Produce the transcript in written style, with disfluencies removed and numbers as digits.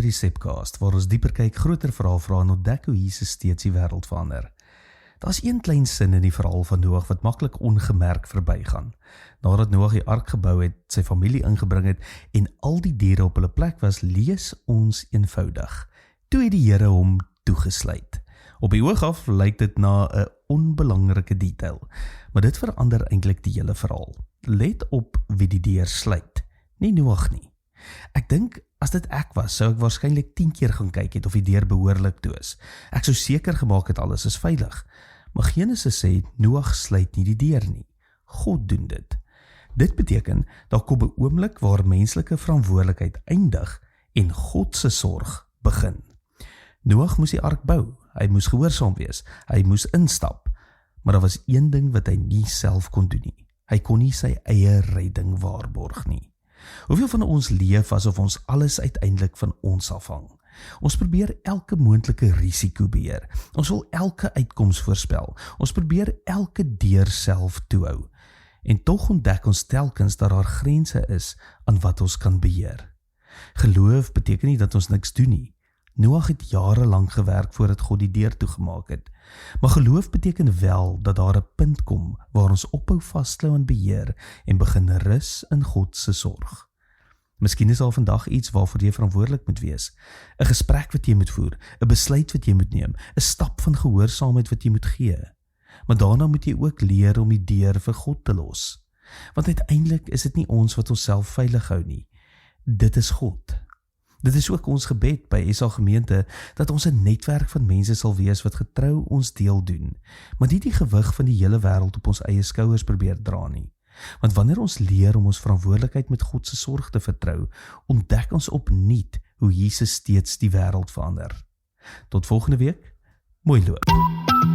die Sepcast, waar ons dieper kyk, groter verhaal vra en ontdek hoe Jesus steeds die wêreld verander. Daar is een klein sin in die verhaal van Noag wat maklik ongemerk verbygaan. Nadat Noag die ark gebou het, sy familie ingebring het en al die diere op hulle plek was, lees ons eenvoudig: toe het die Here hom toegesluit. Op die oog af lyk dit na 'n onbelangrike detail, maar dit verander eintlik die hele verhaal. Let op wie die deur sluit, nie Noag nie. Ek dink, as dit ek was, sou ek waarskynlik 10 keer gaan kyk het of die deur behoorlik toe is. Ek sou seker gemaak het alles is veilig. Maar Genesis sê, Noag sluit nie die deur nie. God doen dit. Dit beteken, daar kom 'n oomblik waar menslike verantwoordelikheid eindig en God se sorg begin. Noag moes die ark bou, hy moes gehoorsaam wees, hy moes instap, maar daar was een ding wat hy nie self kon doen nie. Hy kon nie sy eie redding waarborg nie. Hoeveel van ons leef asof ons alles uiteindelik van ons afhang? Ons probeer elke moontlike risiko beheer. Ons wil elke uitkoms voorspel. Ons probeer elke deur self toehou. En tog ontdek ons telkens dat daar grense is aan wat ons kan beheer. Geloof beteken nie dat ons niks doen nie. Noag het jare lank gewerk voordat God die deur toegemaak het. Maar geloof beteken wel dat daar 'n punt kom waar ons ophou vasklou aan beheer en begin rus in God se sorg. Miskien is daar vandag iets waarvoor jy verantwoordelik moet wees. 'n gesprek wat jy moet voer, 'n besluit wat jy moet neem, 'n stap van gehoorsaamheid wat jy moet gee. Maar daarna moet jy ook leer om die deur vir God te los. Want uiteindelik is dit nie ons wat onsself veilig hou nie. Dit is God. Dit is ook ons gebed by SA Gemeente, dat ons 'n netwerk van mense sal wees wat getrou ons deel doen, maar nie die gewig van die hele wêreld op ons eie skouers probeer dra nie. Want wanneer ons leer om ons verantwoordelikheid met God se sorg te vertrou, ontdek ons opnuut hoe Jesus steeds die wêreld verander. Tot volgende week, mooi loop.